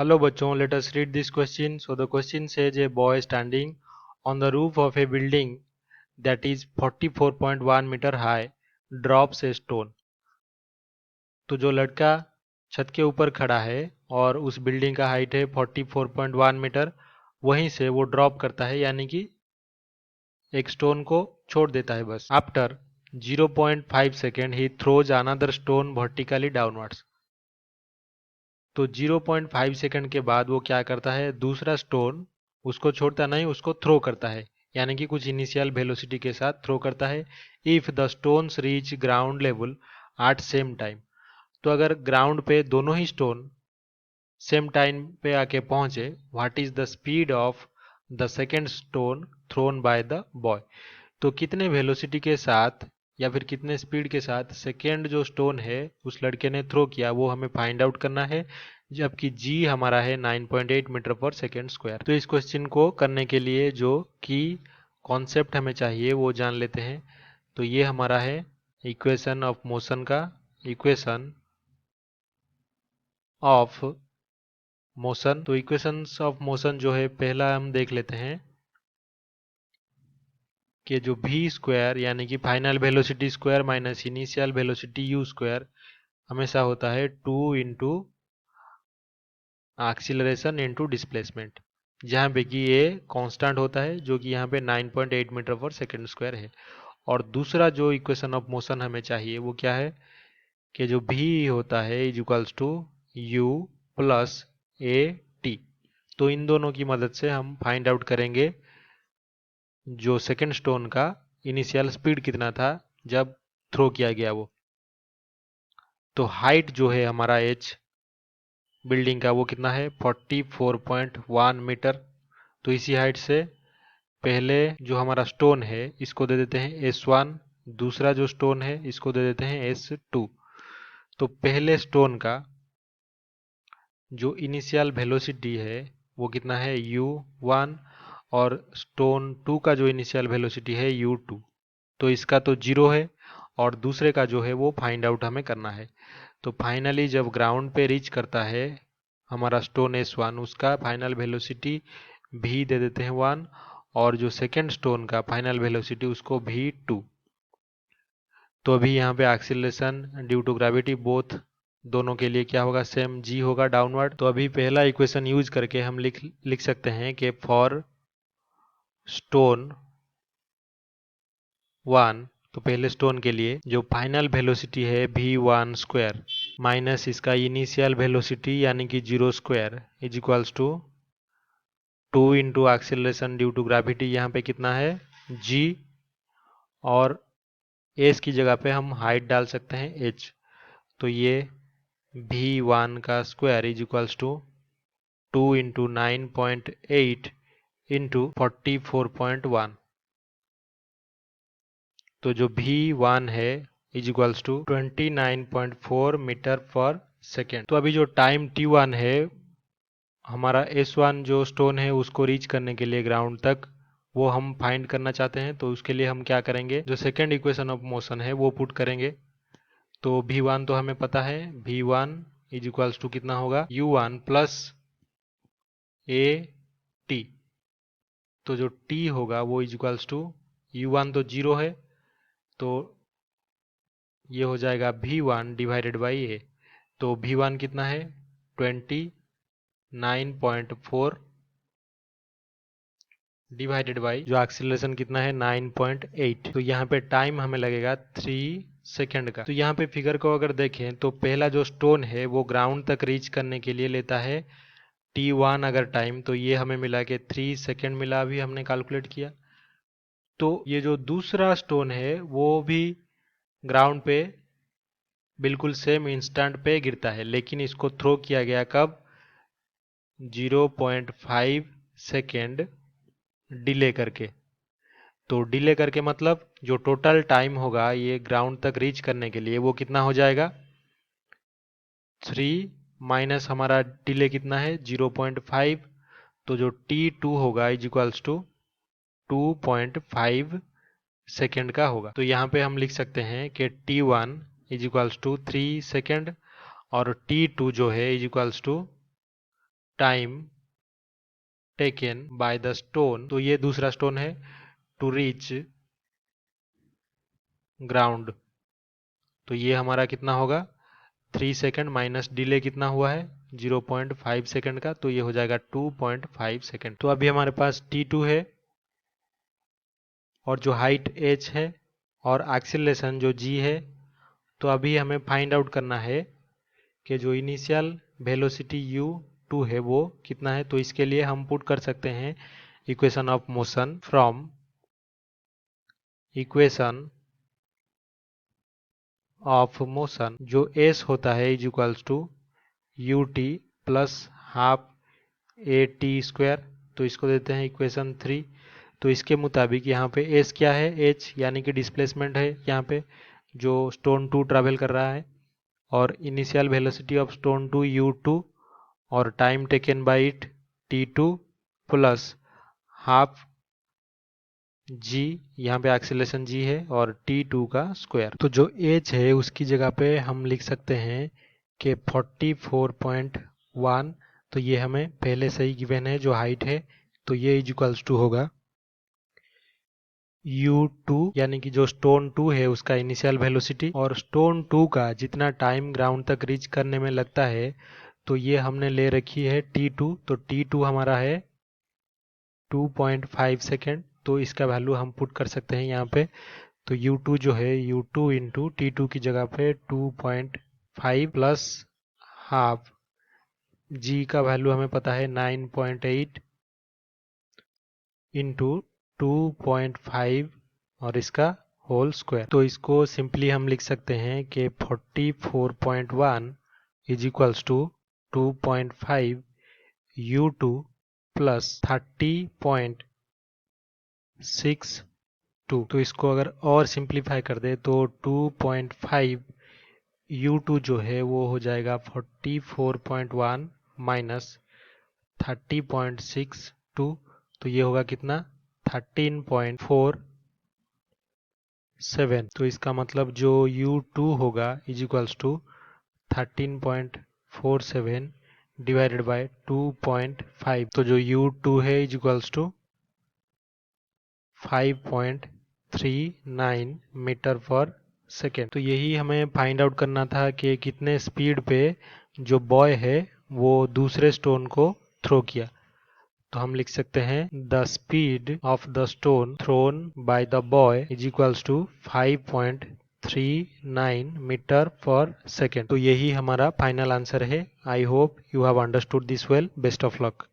Hello bachon, let us read this question. So the question says a boy standing on the roof of a building that is 44.1 meter high drops a stone. तो जो लड़का छत के ऊपर खड़ा है और उस बिल्डिंग का हाइट है 44.1 मीटर, वहीं से वो ड्रॉप करता है यानी कि एक स्टोन को छोड़ देता है बस. After 0.5 second he throws another stone vertically downwards. तो 0.5 सेकंड के बाद वो क्या करता है, दूसरा स्टोन उसको छोड़ता नहीं, उसको थ्रो करता है यानी कि कुछ इनिशियल वेलोसिटी के साथ थ्रो करता है. If the stones reach ground level at same time. तो अगर ग्राउंड पे दोनों ही स्टोन सेम टाइम पे आके पहुंचे, what is the speed of the second stone thrown by the boy. तो कितने वेलोसिटी के साथ या फिर कितने स्पीड के साथ सेकेंड जो स्टोन है उस लड़के ने थ्रो किया वो हमें फाइंड आउट करना है, जबकि जी हमारा है 9.8 मीटर पर सेकेंड स्क्वायर. तो इस क्वेश्चन को करने के लिए जो की कॉन्सेप्ट हमें चाहिए वो जान लेते हैं. तो ये हमारा है इक्वेशन ऑफ मोशन का इक्वेशन ऑफ मोशन. तो इक्वेशंस ऑफ मोशन जो है पहला हम देख लेते हैं कि जो v स्क्वायर यानी कि final velocity square minus initial velocity u square हमेशा होता है 2 इंटू एक्सीलरेशन इंटू डिस्प्लेसमेंट, जहाँ पे कि ये कांस्टेंट होता है जो कि यहाँ पे 9.8 मीटर पर सेकेंड स्क्वायर है. और दूसरा जो इक्वेशन ऑफ मोशन हमें चाहिए वो क्या है कि जो v होता है is equals to u plus A T. तो इन दोनों की मदद से हम फाइंड आउट करेंगे जो सेकेंड स्टोन का इनिशियल स्पीड कितना था जब थ्रो किया गया वो. तो हाइट जो है हमारा एच बिल्डिंग का वो कितना है 44.1 मीटर. तो इसी हाइट से पहले जो हमारा स्टोन है इसको दे देते हैं S1, दूसरा जो स्टोन है इसको दे देते हैं S2. तो पहले स्टोन का जो इनिशियल वेलोसिटी है वो कितना है u1 और स्टोन 2 का जो इनिशियल वेलोसिटी है u2. तो इसका तो जीरो है और दूसरे का जो है वो फाइंड आउट हमें करना है. तो फाइनली जब ग्राउंड पे रीच करता है हमारा स्टोन S1, उसका फाइनल वेलोसिटी v दे देते हैं 1 और जो सेकेंड स्टोन का फाइनल वेलोसिटी उसको v2. तो अभी यहाँ पे acceleration due to gravity both दोनों के लिए क्या होगा, सेम g होगा डाउनवर्ड. तो अभी पहला इक्वेशन यूज करके हम लिख सकते हैं कि फॉर स्टोन 1, तो पहले स्टोन के लिए जो फाइनल वेलोसिटी है v1 स्क्वायर माइनस इसका इनिशियल वेलोसिटी यानी कि 0 square is equals to 2 into acceleration due to gravity यहाँ पे कितना है g, और s की जगह पे हम हाइट डाल सकते हैं h. तो ये v1 का square is equals to 2 into 9.8 into 44.1. तो जो v1 है इज इक्वल्स टू 29.4 मीटर पर सेकेंड. तो अभी जो टाइम t1 है हमारा S1 जो स्टोन है उसको रीच करने के लिए ग्राउंड तक वो हम फाइंड करना चाहते हैं. तो उसके लिए हम क्या करेंगे, जो सेकेंड इक्वेशन ऑफ मोशन है वो पुट करेंगे. तो v1 तो हमें पता है, v1 इज इक्वल्स टू कितना होगा u1 प्लस ए टी. तो जो t होगा वो इज इक्वल्स टू u1 तो जीरो है तो ये हो जाएगा v1 डिवाइडेड बाई ए. तो v1 कितना है 29.4 डिवाइडेड बाई जो एक्सीलरेशन कितना है 9.8. तो यहाँ पे टाइम हमें लगेगा 3 सेकेंड का. तो यहाँ पे फिगर को अगर देखें तो पहला जो स्टोन है वो ग्राउंड तक रीच करने के लिए लेता है t1 अगर टाइम, तो ये हमें मिला कि 3 सेकेंड मिला, अभी हमने कैलकुलेट किया. तो ये जो दूसरा स्टोन है वो भी ग्राउंड पे बिल्कुल सेम इंस्टेंट पे गिरता है, लेकिन इसको थ्रो किया गया कब 0.5 सेकेंड डिले करके. तो डिले करके मतलब जो टोटल टाइम होगा ये ग्राउंड तक रीच करने के लिए वो कितना हो जाएगा 3 माइनस हमारा डिले कितना है 0.5. तो जो t2 होगा इज इक्वल्स टू 2.5 सेकेंड का होगा. तो यहाँ पे हम लिख सकते हैं कि t1 is equals to 3 second और t2 जो है is equals to time taken by the stone, तो ये दूसरा स्टोन है, टू रीच ग्राउंड, तो ये हमारा कितना होगा 3 सेकंड माइनस डिले कितना हुआ है 0.5 सेकंड का, तो ये हो जाएगा 2.5 सेकंड। तो अभी हमारे पास T2 है और जो हाइट h है और एक्सीलरेशन जो g है। तो अभी हमें फाइंड आउट करना है कि जो इनिशियल वेलोसिटी u2 है वो कितना है। तो इसके लिए हम पुट कर सकते हैं equation of motion from equation of motion, जो s होता है is equals to ut plus half A T square. तो इसको देते हैं इक्वेशन 3। तो इसके मुताबिक यहाँ पे s क्या है, h यानी कि डिस्प्लेसमेंट है यहाँ पे जो स्टोन 2 ट्रैवल कर रहा है, और initial velocity of stone 2 u2 और time taken bye it t2 plus half g, यहाँ पे एक्सीलरेशन g है, और t2 का स्क्वायर। तो जो h है उसकी जगह पे हम लिख सकते हैं कि 44.1, तो ये हमें पहले से ही गिवन है जो हाइट है। तो ये इज इक्वल्स टू होगा u2 यानी कि जो स्टोन 2 है उसका इनिशियल वेलोसिटी और स्टोन 2 का जितना टाइम ग्राउंड तक रीच करने में लगता है, तो ये हमने ले रखी है t2। तो t2 हमारा है 2.5 सेकेंड, तो इसका वैल्यू हम पुट कर सकते हैं यहाँ पे। तो u2 जो है u2 इंटू T2 की जगह पे 2.5 प्लस हाफ g का वैल्यू हमें पता है 9.8 इंटू 2.5 और इसका होल स्क्वायर। तो इसको सिंपली हम लिख सकते हैं कि 44.1 is equals to 2.5 u2 plus 30.62। तो इसको अगर और सिंप्लीफाई कर दे तो 2.5 u2 जो है वो हो जाएगा 44.1 माइनस 30.62, तो ये होगा कितना 13.47। तो इसका मतलब जो u2 होगा is equals to 13.47 divided by 2.5। तो जो u2 है इज इक्वल्स टू 5.39 मीटर पर सेकेंड। तो यही हमें फाइंड आउट करना था कि कितने स्पीड पे जो बॉय है वो दूसरे स्टोन को थ्रो किया। तो हम लिख सकते हैं the speed of the stone thrown by the boy is equals to 5.39 metre पर सेकेंड। तो यही हमारा फाइनल आंसर है। I hope you have understood this well. Best of luck.